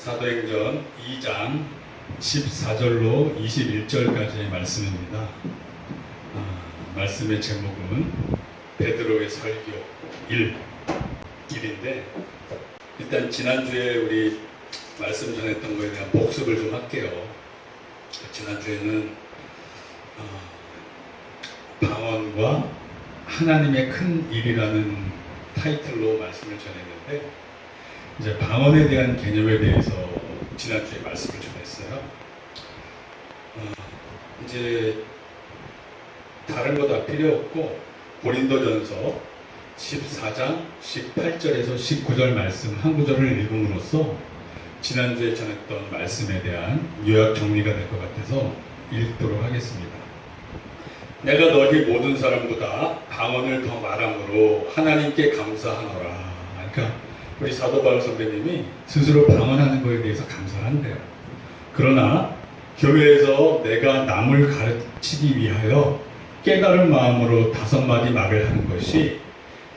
사도행전 2장 14절로 21절까지의 말씀입니다. 말씀의 제목은 베드로의 설교 1인데 일단 지난주에 우리 말씀 전했던 거에 대한 복습을 좀 할게요. 지난주에는 방언과 하나님의 큰 일이라는 타이틀로 말씀을 전했는데 이제 방언에 대한 개념에 대해서 지난주에 말씀을 전했어요. 이제 다른 거 다 필요 없고 고린도전서 14장 18절에서 19절 말씀 한 구절을 읽음으로써 지난주에 전했던 말씀에 대한 요약 정리가 될 것 같아서 읽도록 하겠습니다. 내가 너희 모든 사람보다 방언을 더 말함으로 하나님께 감사하노라. 그러니까 우리 사도 바울 선배님이 스스로 방언하는 것에 대해서 감사한대요. 그러나 교회에서 내가 남을 가르치기 위하여 깨달은 마음으로 5마디 말을 하는 것이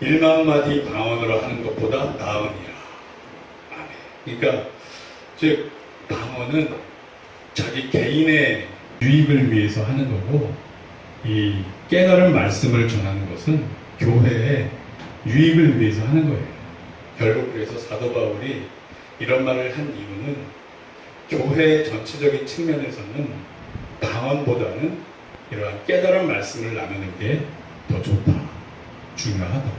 1만 마디 방언으로 하는 것보다 나으니라. 아멘. 그러니까 즉 방언은 자기 개인의 유익을 위해서 하는 거고, 이 깨달은 말씀을 전하는 것은 교회의 유익을 위해서 하는 거예요. 결국 그래서 사도 바울이 이런 말을 한 이유는 교회 전체적인 측면에서는 방언보다는 이러한 깨달은 말씀을 나누는 게 더 좋다, 중요하다,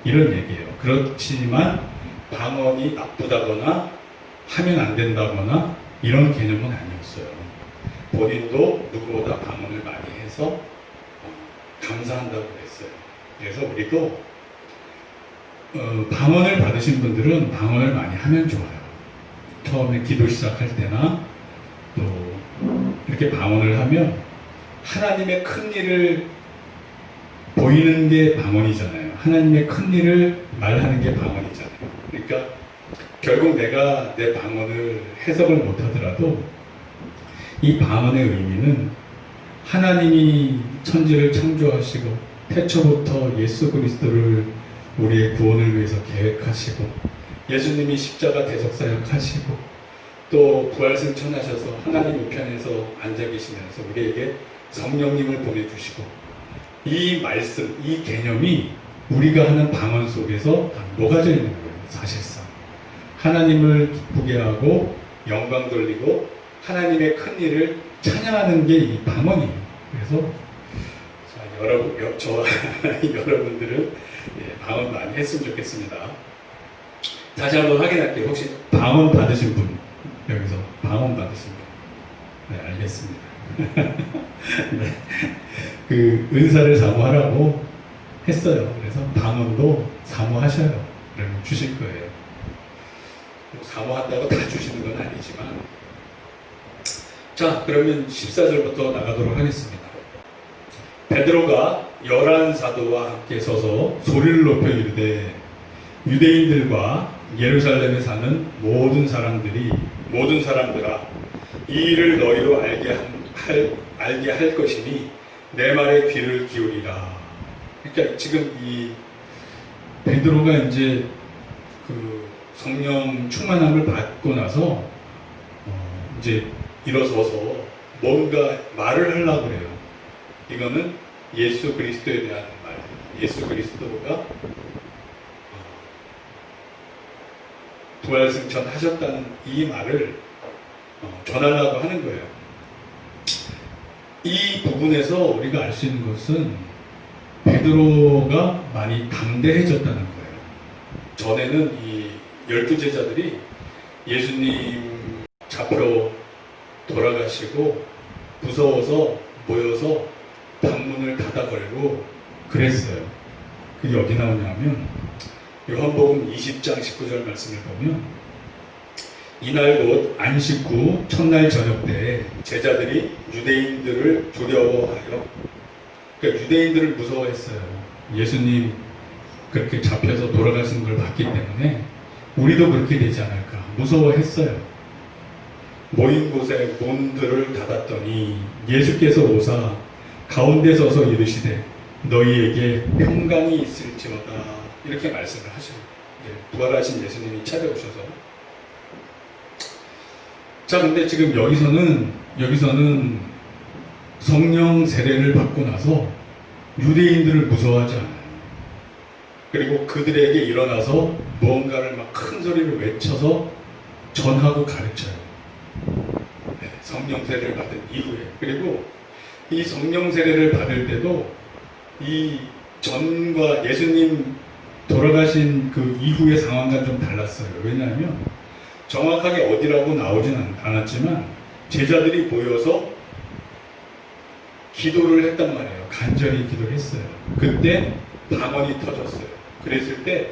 이런 얘기예요. 그렇지만 방언이 나쁘다거나 하면 안 된다거나 이런 개념은 아니었어요. 본인도 누구보다 방언을 많이 해서 감사한다고 그랬어요. 그래서 우리도 방언을 받으신 분들은 방언을 많이 하면 좋아요. 처음에 기도 시작할 때나 또 이렇게 방언을 하면 하나님의 큰 일을 보이는 게 방언이잖아요. 하나님의 큰 일을 말하는 게 방언이잖아요. 그러니까 결국 내가 내 방언을 해석을 못하더라도 이 방언의 의미는 하나님이 천지를 창조하시고 태초부터 예수 그리스도를 우리의 구원을 위해서 계획하시고 예수님이 십자가 대속사역 하시고 또 부활승천하셔서 하나님 우편에서 앉아 계시면서 우리에게 성령님을 보내주시고 이 말씀, 이 개념이 우리가 하는 방언 속에서 다 녹아져 있는 거예요. 사실상 하나님을 기쁘게 하고 영광 돌리고 하나님의 큰 일을 찬양하는 게 이 방언이에요. 그래서 저와 여러분들은 방언 많이 했으면 좋겠습니다. 다시 한번 확인할게요. 혹시 방언 받으신 분? 여기서 방언 받으신 분? 네, 알겠습니다. 네. 그 은사를 사모하라고 했어요. 그래서 방언도 사모하셔요. 그러면 주실 거예요. 사모한다고 다 주시는 건 아니지만. 자, 그러면 14절부터 나가도록 하겠습니다. 베드로가 11사도와 함께 서서 소리를 높여 이르되 유대인들과 예루살렘에 사는 모든 사람들아 이 일을 너희로 알게 할 것이니 내 말에 귀를 기울이라. 그러니까 지금 이 베드로가 이제 그 성령 충만함을 받고 나서 이제 일어서서 뭔가 말을 하려고 그래요. 이거는 예수 그리스도에 대한 말, 예수 그리스도가 부활승천 하셨다는 이 말을 전하려고 하는 거예요. 이 부분에서 우리가 알 수 있는 것은 베드로가 많이 담대해졌다는 거예요. 전에는 이 12제자들이 예수님 잡혀 돌아가시고 무서워서 모여서 방문을 닫아 걸고 그랬어요. 그게 어디 나오냐면 요한복음 20장 19절 말씀을 보면 이날 곧 안식 후 첫날 저녁 때에 제자들이 유대인들을 두려워하여, 그러니까 유대인들을 무서워했어요. 예수님 그렇게 잡혀서 돌아가신 걸 봤기 때문에 우리도 그렇게 되지 않을까 무서워했어요. 모인 곳에 문들을 닫았더니 예수께서 오사 가운데 서서 이르시되 너희에게 평강이 있을지어다, 이렇게 말씀을 하셔요. 부활하신 예수님이 찾아오셔서 자, 근데 지금 여기서는 성령 세례를 받고 나서 유대인들을 무서워하지 않아요. 그리고 그들에게 일어나서 무언가를 막 큰 소리를 외쳐서 전하고 가르쳐요. 네, 성령 세례를 받은 이후에. 그리고 이 성령 세례를 받을 때도 이 전과 예수님 돌아가신 그 이후의 상황과 좀 달랐어요. 왜냐하면 정확하게 어디라고 나오진 않았지만 제자들이 모여서 기도를 했단 말이에요. 간절히 기도를 했어요. 그때 방언이 터졌어요. 그랬을 때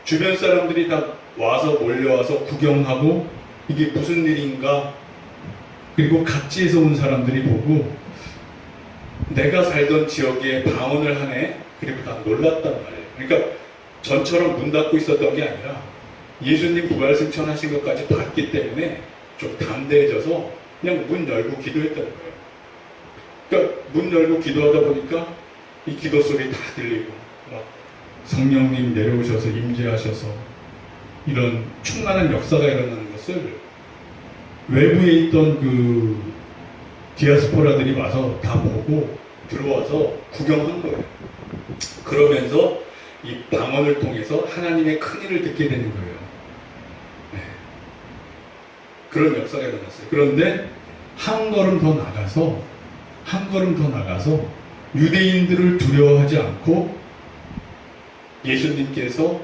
주변 사람들이 다 와서 몰려와서 구경하고 이게 무슨 일인가, 그리고 각지에서 온 사람들이 보고 내가 살던 지역에 방언을 하네, 그리고 다 놀랐단 말이에요. 그러니까 전처럼 문 닫고 있었던 게 아니라 예수님 부활승천 하신 것까지 봤기 때문에 좀 담대해져서 그냥 문 열고 기도했던 거예요. 그러니까 문 열고 기도하다 보니까 이 기도 소리 다 들리고 막 성령님 내려오셔서 임재하셔서 이런 충만한 역사가 일어나는 것을 외부에 있던 그 디아스포라들이 와서 다 보고 들어와서 구경한 거예요. 그러면서 이 방언을 통해서 하나님의 큰 일을 듣게 되는 거예요. 네. 그런 역사가 일어났어요. 그런데 한 걸음 더 나가서 유대인들을 두려워하지 않고 예수님께서,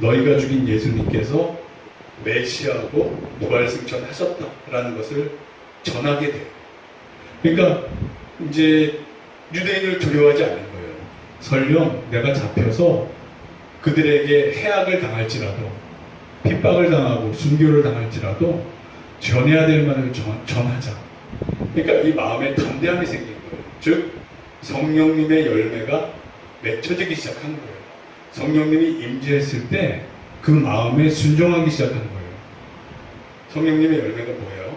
너희가 죽인 예수님께서 메시아고 부활승천하셨다라는 것을 전하게 돼요. 그러니까 이제 유대인을 두려워하지 않는 거예요. 설령 내가 잡혀서 그들에게 해악을 당할지라도, 핍박을 당하고 순교를 당할지라도 전해야 될 말을 전하자. 그러니까 이 마음에 담대함이 생긴 거예요. 즉 성령님의 열매가 맺혀지기 시작한 거예요. 성령님이 임재했을 때 그 마음에 순종하기 시작한 거예요. 성령님의 열매가 뭐예요?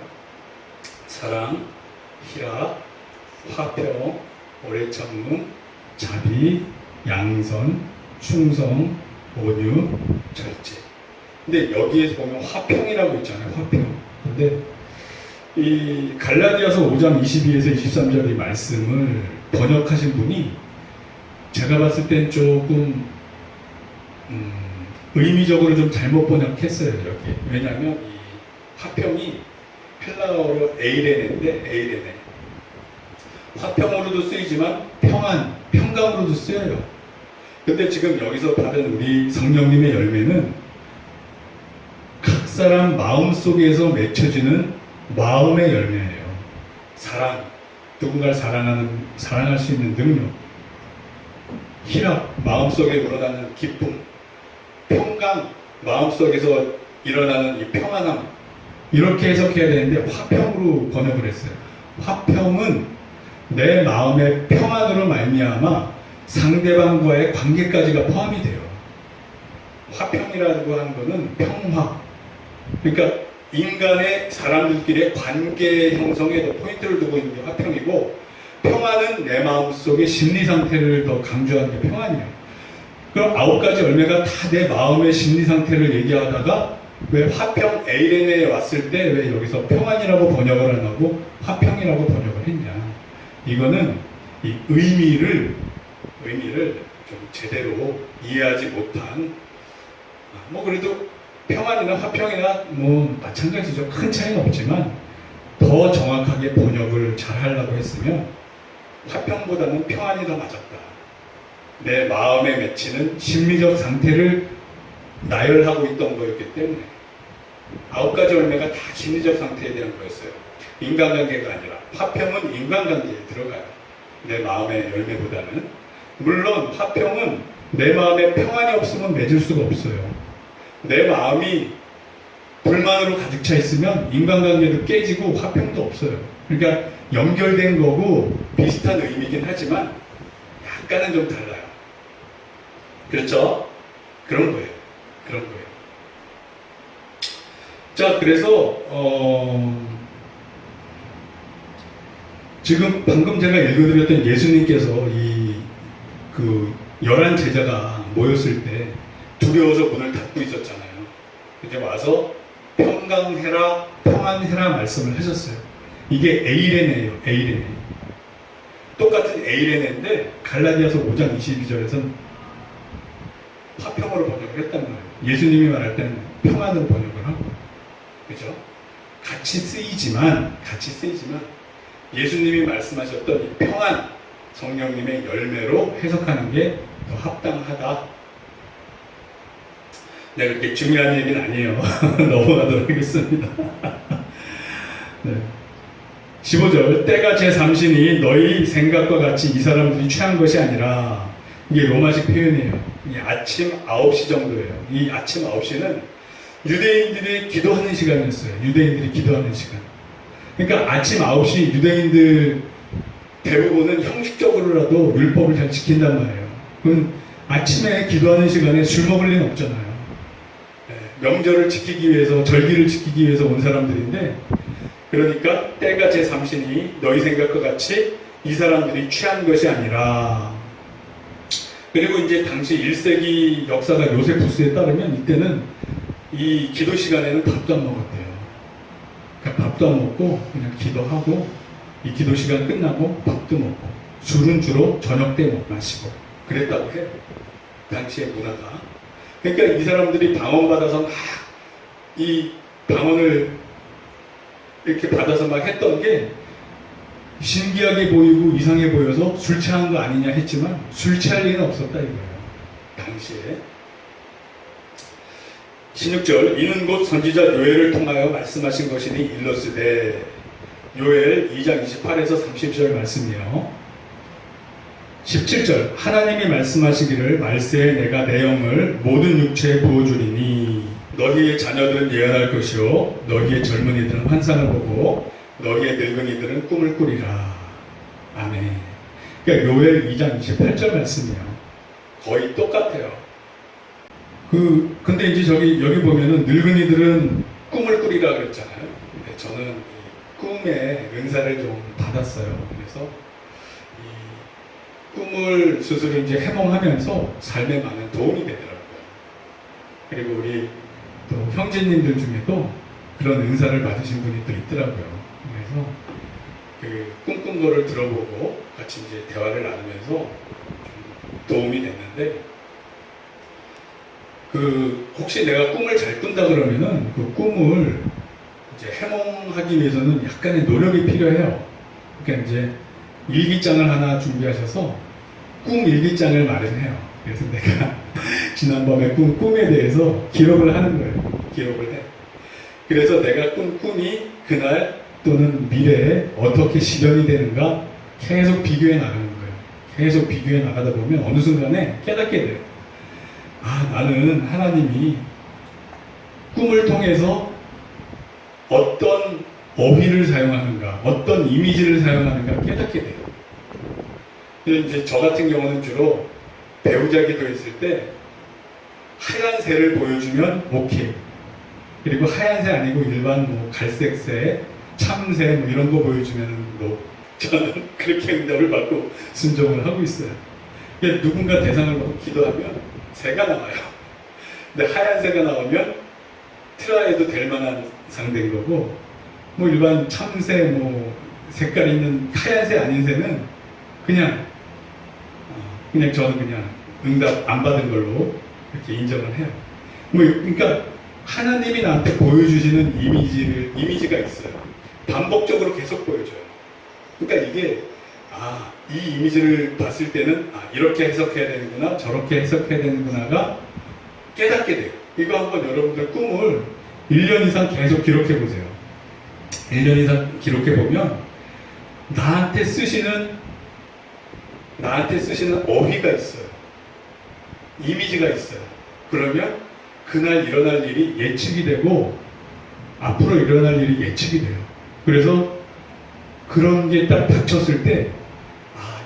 사랑, 희락, 화평, 오래 참음, 자비, 양선, 충성, 온유, 절제. 근데 여기에서 보면 화평이라고 있잖아요. 화평. 근데 이 갈라디아서 5장 22에서 23절 이 말씀을 번역하신 분이 제가 봤을 땐 조금 의미적으로 좀 잘못 번역했어요. 여기. 왜냐하면 이 화평이 헬라어로 에이레네인데, 에이레네. 화평으로도 쓰이지만 평안, 평강으로도 쓰여요. 근데 지금 여기서 받은 우리 성령님의 열매는 각 사람 마음속에서 맺혀지는 마음의 열매예요. 사랑, 누군가를 사랑할 수 있는 능력, 희락, 마음속에 우러나는 기쁨, 평강, 마음속에서 일어나는 이 평안함, 이렇게 해석해야 되는데 화평으로 번역을 했어요. 화평은 내 마음의 평안으로 말미암아 상대방과의 관계까지가 포함이 돼요. 화평이라고 하는 것은 평화, 그러니까 인간의 사람들끼리의 관계 형성에 더 포인트를 두고 있는 게 화평이고, 평안은 내 마음속의 심리 상태를 더 강조하는 게 평안이에요. 그럼 9가지 열매가 다 내 마음의 심리 상태를 얘기하다가 왜 화평 에이레네에 왔을 때 왜 여기서 평안이라고 번역을 안 하고 화평이라고 번역을 했냐. 이거는 이 의미를 좀 제대로 이해하지 못한, 뭐 그래도 평안이나 화평이나 뭐 마찬가지죠. 큰 차이는 없지만 더 정확하게 번역을 잘 하려고 했으면 화평보다는 평안이 더 맞았다. 내 마음에 맺히는 심리적 상태를 나열하고 있던 거였기 때문에 9가지 열매가 다 심리적 상태에 대한 거였어요. 인간관계가 아니라 화평은 인간관계에 들어가요. 내 마음의 열매보다는. 물론 화평은 내 마음에 평안이 없으면 맺을 수가 없어요. 내 마음이 불만으로 가득 차 있으면 인간관계도 깨지고 화평도 없어요. 그러니까 연결된 거고 비슷한 의미긴 하지만 약간은 좀 달라요. 그렇죠? 그런 거예요. 자, 그래서 지금 방금 제가 읽어드렸던 예수님께서 그 11 제자가 모였을 때 두려워서 문을 닫고 있었잖아요. 이제 와서 평강해라, 평안해라 말씀을 하셨어요. 이게 에이레네예요. 에이레네. 똑같은 에이레네인데 갈라디아서 5장 22절에서는 화평으로 번역을 했단 말이에요. 예수님이 말할 때는 평안으로 번역을 하고, 그죠? 같이 쓰이지만 예수님이 말씀하셨던 이 평안, 성령님의 열매로 해석하는 게 더 합당하다. 네, 그렇게 중요한 얘기는 아니에요. 넘어가도록 하겠습니다. 네. 15절, 때가 제3시니 너희 생각과 같이 이 사람들이 취한 것이 아니라, 이게 로마식 표현이에요. 이 아침 9시 정도예요. 이 아침 9시는 유대인들이 기도하는 시간이었어요. 유대인들이 기도하는 시간. 그러니까 아침 9시 유대인들 대부분은 형식적으로라도 율법을 잘 지킨단 말이에요. 그럼 아침에 기도하는 시간에 술 먹을 리는 없잖아요. 명절을 지키기 위해서, 절기를 지키기 위해서 온 사람들인데, 그러니까 때가 제3시니 너희 생각과 같이 이 사람들이 취한 것이 아니라, 그리고 이제 당시 1세기 역사가 요세푸스에 따르면 이때는 이 기도 시간에는 밥도 안 먹었대요. 그러니까 밥도 안 먹고 그냥 기도하고, 이 기도 시간 끝나고 밥도 먹고, 술은 주로 저녁 때 마시고 그랬다고 해요. 당시의 문화가. 그러니까 이 사람들이 방언받아서 막 이 방언을 이렇게 받아서 막 했던 게 신기하게 보이고 이상해 보여서 술 취한 거 아니냐 했지만 술 취할 리는 없었다 이거예요. 당시에. 16절, 이는 곧 선지자 요엘을 통하여 말씀하신 것이니 일러스되, 요엘 2장 28에서 30절 말씀이요. 17절, 하나님이 말씀하시기를 말세에 내가 내 영을 모든 육체에 부어주리니 너희의 자녀들은 예언할 것이요 너희의 젊은이들은 환상을 보고 너희의 늙은이들은 꿈을 꾸리라. 아멘. 그러니까 요엘 2장 28절 말씀이에요. 거의 똑같아요. 근데 이제 여기 보면은 늙은이들은 꿈을 꾸리라 그랬잖아요. 근데 저는 이 꿈의 은사를 좀 받았어요. 그래서 꿈을 스스로 이제 해몽하면서 삶에 많은 도움이 되더라고요. 그리고 우리 또 형제님들 중에도 그런 은사를 받으신 분이 또 있더라고요. 그래서 그 꿈꾼 거를 들어보고 같이 이제 대화를 나누면서 좀 도움이 됐는데, 혹시 내가 꿈을 잘 꾼다 그러면은 그 꿈을 이제 해몽하기 위해서는 약간의 노력이 필요해요. 그러니까 이제 일기장을 하나 준비하셔서 꿈 일기장을 마련해요. 그래서 내가 지난밤에 꾼 꿈에 대해서 기록을 하는 거예요. 기록을 해. 그래서 내가 꾼 꿈이 그날 또는 미래에 어떻게 실현이 되는가 계속 비교해 나가는 거예요. 계속 비교해 나가다 보면 어느 순간에 깨닫게 돼요. 아, 나는 하나님이 꿈을 통해서 어떤 어휘를 사용하는가, 어떤 이미지를 사용하는가 깨닫게 돼요. 이제 저 같은 경우는 주로 배우자 기도했을 때 하얀 새를 보여주면 오케이. 그리고 하얀 새 아니고 일반 뭐 갈색새, 참새 뭐 이런 거 보여주면 저는 그렇게 응답을 받고 순종을 하고 있어요. 누군가 대상을 받고 기도하면 새가 나와요. 근데 하얀 새가 나오면 트라이도 될 만한 상대인 거고, 뭐 일반 참새 뭐 색깔 있는 하얀 새 아닌 새는 그냥 저는 그냥 응답 안 받은 걸로 이렇게 인정을 해요. 뭐 그러니까 하나님이 나한테 보여주시는 이미지가 있어요. 반복적으로 계속 보여줘요. 그러니까 이게 이 이미지를 봤을 때는 이렇게 해석해야 되는구나, 저렇게 해석해야 되는구나가 깨닫게 돼요. 이거 한번 여러분들 꿈을 1년 이상 계속 기록해 보세요. 1년 이상 기록해 보면 나한테 쓰시는 어휘가 있어요. 이미지가 있어요. 그러면 그날 일어날 일이 예측이 되고 앞으로 일어날 일이 예측이 돼요. 그래서 그런 게 딱 닥쳤을 때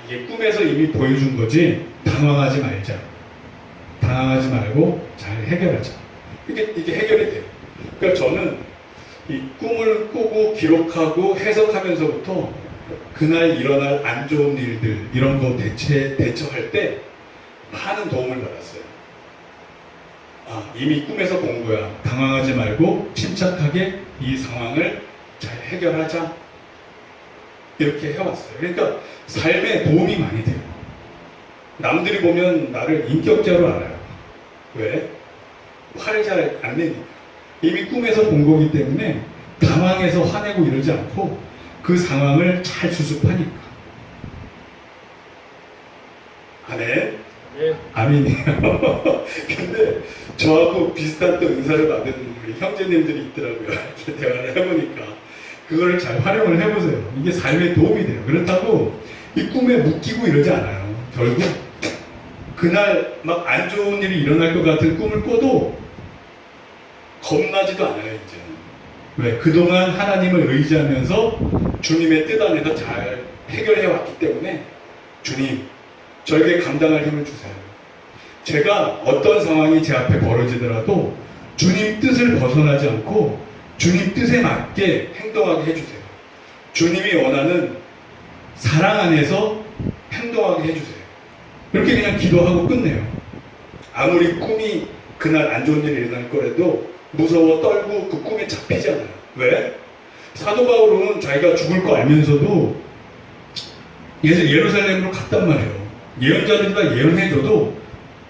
이게 꿈에서 이미 보여준 거지, 당황하지 말자. 당황하지 말고 잘 해결하자. 이게 해결이 돼요. 그러니까 저는 이 꿈을 꾸고 기록하고 해석하면서부터 그날 일어날 안 좋은 일들 이런 거 대처할 때 많은 도움을 받았어요. 이미 꿈에서 본 거야. 당황하지 말고 침착하게 이 상황을 잘 해결하자. 이렇게 해왔어요. 그러니까 삶에 도움이 많이 돼요. 남들이 보면 나를 인격자로 알아요. 왜? 화를 잘 안 내니까. 이미 꿈에서 본 거기 때문에 당황해서 화내고 이러지 않고 그 상황을 잘 수습하니까. 아멘? 예. 아멘이에요. 근데 저하고 비슷한 또 은사를 받은 우리 형제님들이 있더라고요. 이렇게 대화를 해보니까. 그거를 잘 활용을 해보세요. 이게 삶에 도움이 돼요. 그렇다고 이 꿈에 묶이고 이러지 않아요. 결국 그날 막 안 좋은 일이 일어날 것 같은 꿈을 꿔도 겁나지도 않아요, 이제는. 왜? 그동안 하나님을 의지하면서 주님의 뜻 안에서 잘 해결해 왔기 때문에 주님, 저에게 감당할 힘을 주세요. 제가 어떤 상황이 제 앞에 벌어지더라도 주님 뜻을 벗어나지 않고 주님 뜻에 맞게 행동하게 해주세요. 주님이 원하는 사랑 안에서 행동하게 해주세요. 이렇게 그냥 기도하고 끝내요. 아무리 꿈이 그날 안 좋은 일이 일어날 거라도 무서워 떨고 그 꿈에 잡히지 않아요. 왜? 사도 바울은 자기가 죽을 거 알면서도 예루살렘으로 갔단 말이에요. 예언자들과 예언해줘도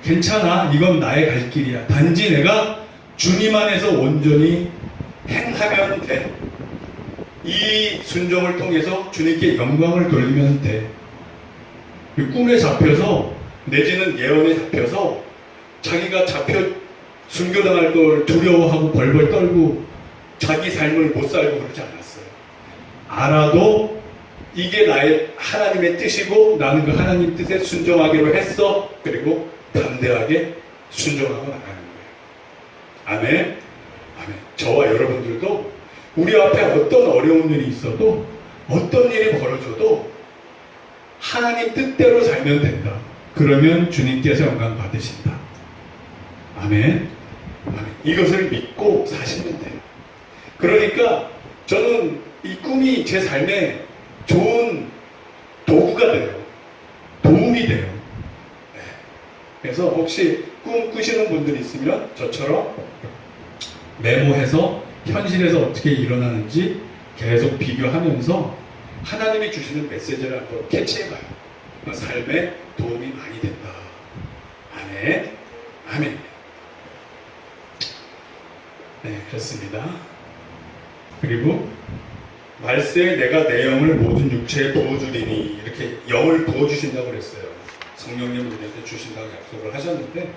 괜찮아, 이건 나의 갈 길이야. 단지 내가 주님 안에서 온전히 행하면 돼. 이 순종을 통해서 주님께 영광을 돌리면 돼. 꿈에 잡혀서 내지는 예언에 잡혀서 자기가 잡혀 순교당할 걸 두려워하고 벌벌 떨고 자기 삶을 못 살고 그러지 않았어요. 알아도 이게 나의 하나님의 뜻이고 나는 그 하나님 뜻에 순종하기로 했어. 그리고 담대하게 순종하고 나가는 거예요. 아멘. 아멘. 저와 여러분들도 우리 앞에 어떤 어려운 일이 있어도 어떤 일이 벌어져도 하나님 뜻대로 살면 된다. 그러면 주님께서 영광 받으신다. 아멘. 아멘. 이것을 믿고 사시면 돼요. 그러니까 저는 이 꿈이 제 삶에 좋은 도구가 돼요. 도움이 돼요. 네. 그래서 혹시 꿈 꾸시는 분들이 있으면 저처럼 메모해서 현실에서 어떻게 일어나는지 계속 비교하면서 하나님이 주시는 메시지를 한번 캐치해봐요. 삶에 도움이 많이 된다. 아멘. 아멘. 네, 그렇습니다. 그리고 말세에 내가 내 영을 모든 육체에 부어주리니, 이렇게 영을 부어주신다고 그랬어요. 성령님 우리한테 주신다고 약속을 하셨는데,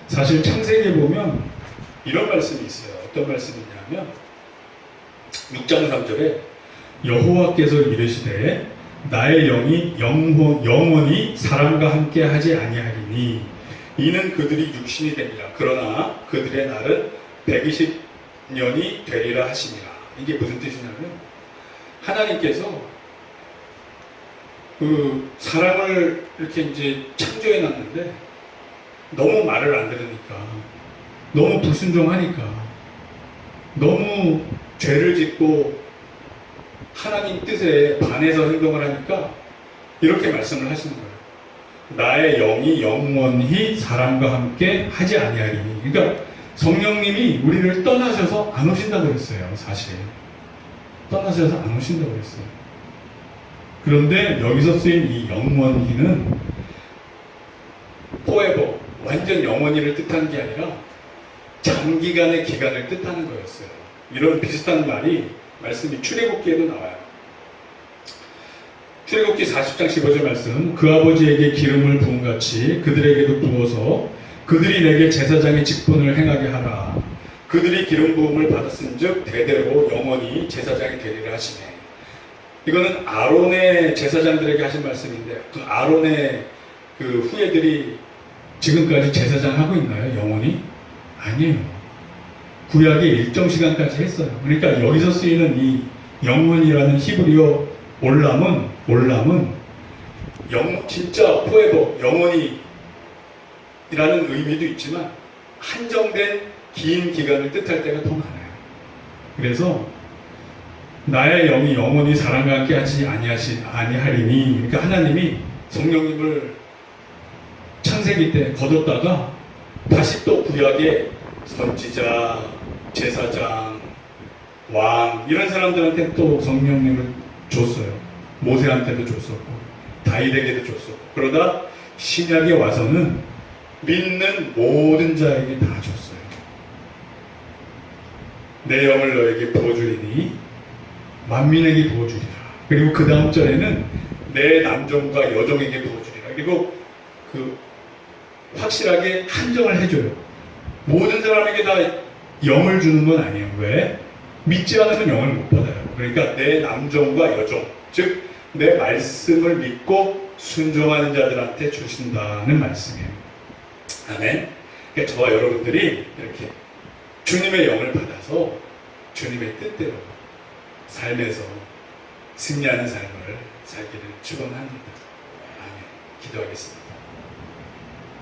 사실 창세기에 보면 이런 말씀이 있어요. 어떤 말씀이냐면 6장 3절에 여호와께서 이르시되 나의 영이 영원히 사람과 함께 하지 아니하리니 이는 그들이 육신이 되리라. 그러나 그들의 날은 120년이 되리라 하시니라. 이게 무슨 뜻이냐면 하나님께서 그 사람을 이렇게 이제 창조해 놨는데 너무 말을 안 들으니까, 너무 불순종하니까, 너무 죄를 짓고 하나님 뜻에 반해서 행동을 하니까 이렇게 말씀을 하시는 거예요. 나의 영이 영원히 사람과 함께 하지 아니하리니. 그러니까 성령님이 우리를 떠나셔서 안 오신다고 그랬어요. 사실 떠나셔서 안 오신다고 그랬어요. 그런데 여기서 쓰인 이 영원히는 forever, 완전 영원히를 뜻하는 게 아니라 장기간의 기간을 뜻하는 거였어요. 이런 비슷한 말씀이 출애굽기에도 나와요. 출애굽기 40장 15절 말씀, 그 아버지에게 기름을 부은 같이 그들에게도 부어서 그들이 내게 제사장의 직분을 행하게 하라. 그들이 기름 부음을 받았은즉 대대로 영원히 제사장이 되리라 하시네. 이거는 아론의 제사장들에게 하신 말씀인데, 그 아론의 그 후예들이 지금까지 제사장 하고 있나요? 영원히? 아니에요. 구약의 일정 시간까지 했어요. 그러니까 여기서 쓰이는 이 영원이라는 히브리어 올람은 진짜 포에버, 영원히 이라는 의미도 있지만 한정된 긴 기간을 뜻할 때가 더 많아요. 그래서 나의 영이 영원히 사람과 함께 하지 아니하리니, 그러니까 하나님이 성령님을 창세기 때 거뒀다가 다시 또 구약에 선지자, 제사장, 왕 이런 사람들한테 또 성령님을 줬어요. 모세한테도 줬었고 다윗에게도 줬었고 그러다 신약에 와서는 믿는 모든 자에게 다 줬어요. 내 영을 너에게 부어주리니 만민에게 부어주리라. 그리고 그 다음 절에는 내 남종과 여종에게 부어주리라. 그리고 그 확실하게 한정을 해줘요. 모든 사람에게 다 영을 주는 건 아니에요. 왜? 믿지 않으면 영을 못 받아요. 그러니까 내 남종과 여종, 즉 내 말씀을 믿고 순종하는 자들한테 주신다는 말씀이에요. 아멘. 그러니까 저와 여러분들이 이렇게 주님의 영을 받아서 주님의 뜻대로 삶에서 승리하는 삶을 살기를 축원합니다. 아멘. 기도하겠습니다.